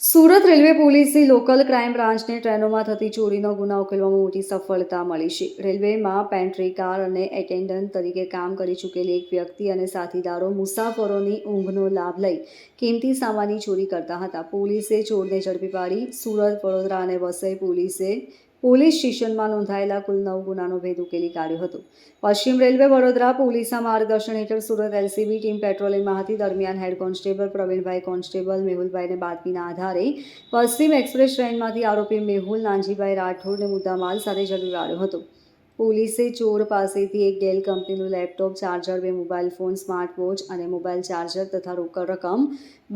Surat railway પોલીસની local crime બ્રાન્ચને ટ્રેનોમાં થતી ચોરીનો ગુના ઉકેલવામાં મોટી સફળતા મળી છે. રેલવેમાં પેન્ટ્રી કાર અને એટેન્ડન્ટ તરીકે કામ કરી ચૂકેલી એક વ્યક્તિ અને સાથીદારો મુસાફરોની ઊંઘનો લાભ લઈ કિંમતી સામાનની ચોરી કરતા હતા. પોલીસે ચોરને ઝડપી પાડી સુરત, વડોદરા અને વસઈ પોલીસ સ્ટેશનમાં નોંધાયેલા કુલ 9 ગુનાનો ભેદ ઉકેલી કાઢ્યો હતો. પશ્ચિમ રેલવે વડોદરા પોલીસના માર્ગદર્શન હેઠળ સુરત એલસીબી ટીમ પેટ્રોલિંગમાં હતી. દરમિયાન હેડ કોન્સ્ટેબલ પ્રવીણભાઈ, કોન્સ્ટેબલ મેહુલભાઈને બાતમીના આધારે પશ્ચિમ એક્સપ્રેસ ટ્રેનમાંથી આરોપી મેહુલ નાનજીભાઈ રાઠોડને મુદ્દામાલ સાથે ઝડપી પાડ્યો હતો. પોલીસે ચોર પાસેથી એક ડેલ કંપનીનું laptop, charger, 2 mobile phone, smart watch અને મોબાઈલ ચાર્જર તથા રોકડ રકમ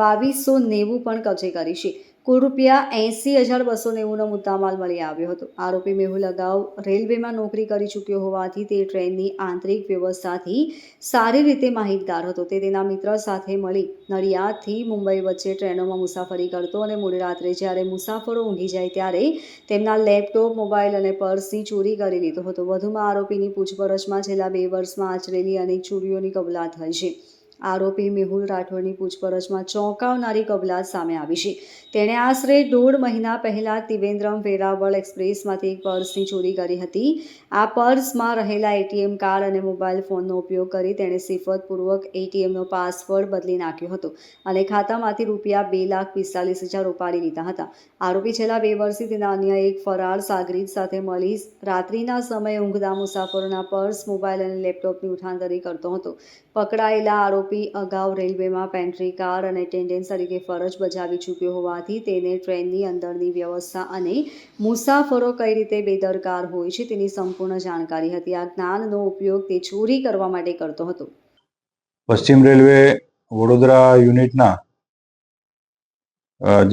2290 પણ કબજે કરી છે. કુલ રૂપિયા 80,290નો મુદ્દામાલ મળી આવ્યો હતો. આરોપી મેહુલ અગાઉ રેલવેમાં નોકરી કરી ચૂક્યો હોવાથી તે ટ્રેનની આંતરિક વ્યવસ્થાથી સારી રીતે માહિતગાર હતો. તે તેના મિત્ર સાથે મળી નડિયાદથી મુંબઈ વચ્ચે ટ્રેનોમાં મુસાફરી કરતો અને મોડી રાત્રે જ્યારે મુસાફરો ઊંઘી જાય ત્યારે તેમના લેપટોપ, મોબાઈલ અને પર્સની ચોરી કરી લીધો હતો. વધુમાં આરોપીની પૂછપરછમાં છેલ્લા 2 વર્ષમાં આચરેલી અનેક ચોરીઓની કબૂલાત થઈ છે. આરોપી મેહુલ રાઠોડની પૂછપરછમાં ચોંકાવનારી કબૂલાત સામે આવી છે. તેણે આશરે 1.5 મહિના પહેલા ત્રિવેન્દ્રમ વેરાવળ એક્સપ્રેસમાંથી એક પર્સની ચોરી કરી હતી. આ પર્સમાં રહેલા એટીએમ કાર્ડ અને મોબાઈલ ફોનનો ઉપયોગ કરી તેણે સિફતપૂર્વક એટીએમનો પાસવર્ડ બદલી નાખ્યો હતો અને ખાતામાંથી રૂપિયા 2,45,000 ઉપાડી લીધા હતા. આરોપી છેલ્લા 2 વર્ષથી તેના અન્ય એક ફરાર સાગરીત સાથે મળી રાત્રિના સમયે ઊંઘતા મુસાફરોના પર્સ, મોબાઈલ અને લેપટોપની ઉઠાંતરી કરતો હતો. પકડાયેલા આરોપી અગાઉ રેલવેમાં પેન્ટ્રી કાર અને એટેન્ડન્ટ તરીકે ફરજ બજાવી ચૂક્યો હોવાથી તેને ટ્રેનની અંદરની વ્યવસ્થા અને મુસાફરો કઈ રીતે બેદરકાર હોય છે તેની સંપૂર્ણ જાણકારી હતી. આ જ્ઞાનનો ઉપયોગ તે ચોરી કરવા માટે કરતો હતો. પશ્ચિમ રેલવે વડોદરા યુનિટના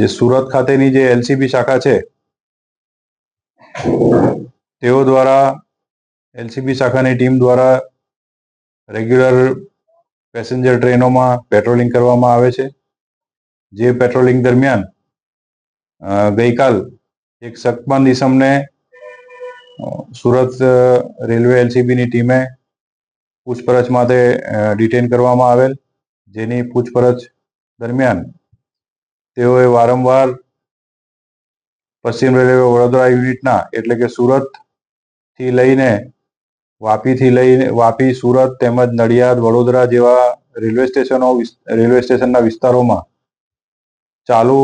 જે સુરત ખાતેની જે એલસીબી શાખા છે તેઓ દ્વારા એલસીબી શાખાની ટીમ દ્વારા રેગ્યુલર પેસેન્જર ટ્રેનોમાં પેટ્રોલિંગ કરવામાં આવે છે. જે પેટ્રોલિંગ દરમિયાન ગઈકાલ એક શકમંદ ઈસમને સુરત રેલવે એલસીબીની ટીમે પૂછપરછ માટે ડિટેન કરવામાં આવેલ. જેની પૂછપરછ દરમિયાન તેઓએ વારંવાર પશ્ચિમ રેલવે વડોદરા યુનિટના એટલે કે સુરતથી લઈને વાપી, સુરત તેમજ નડિયાદ, વડોદરા જેવા રેલવે સ્ટેશનના વિસ્તારોમાં ચાલુ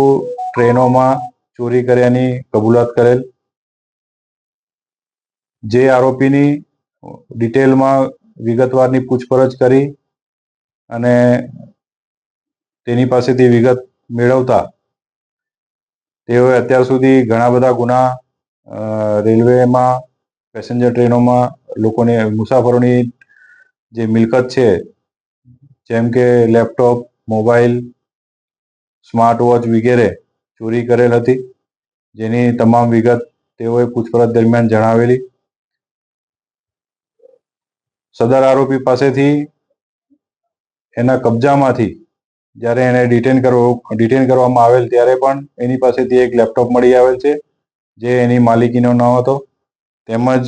ટ્રેનોમાં ચોરી કર્યાની કબૂલાત કરેલ. જે આરોપીની ડિટેલમાં વિગતવારની પૂછપરછ કરી અને તેની પાસેથી વિગત મેળવતા તેઓએ અત્યાર સુધી ઘણા બધા ગુના રેલવેમાં પેસેન્જર ટ્રેનોમાં મુસાફરોની જે મિલકત છે જેમ કે લેપટોપ, મોબાઈલ, સ્માર્ટ વોચ વગેરે ચોરી કરેલ હતી. જેની તમામ વિગત તેઓએ પૂછપરછ દરમિયાન જણાવેલી. સદર આરોપી પાસેથી એના કબજામાંથી જ્યારે એને ડિટેન કરવામાં આવેલ ત્યારે પણ એની પાસેથી એક લેપટોપ મળી આવેલ છે જે એની માલિકીનો ન હતો. તેમજ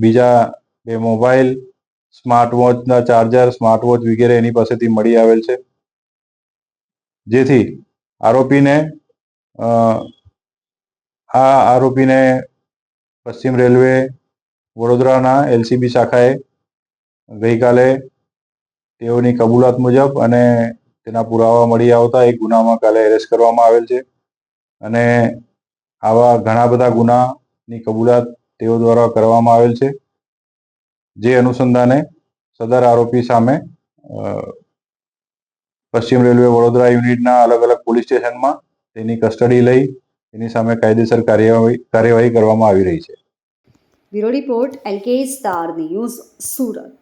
બીજા 2 મોબાઈલ, સ્માર્ટ વોચના ચાર્જર, સ્માર્ટ વોચ વગેરે એની પાસેથી મળી આવેલ છે. જેથી આરોપીને પશ્ચિમ રેલવે વડોદરાના એલસીબી શાખાએ ગઈકાલે તેઓની કબૂલાત મુજબ અને તેના પુરાવા મળી આવતા એક ગુનામાં કાલે એરેસ્ટ કરવામાં આવેલ છે. અને આવા ઘણા બધા ગુનાની કબૂલાત તેઓ દ્વારા કરવામાં આવેલ છે. જે અનુસંધાને સદર આરોપી સામે પશ્ચિમ રેલવે વડોદરા યુનિટના અલગ અલગ પોલીસ સ્ટેશનમાં તેની કસ્ટડી લઈ તેની સામે કાયદેસર કાર્યવાહી કરવામાં આવી રહી છે. Bureau report, LK star news, Surat.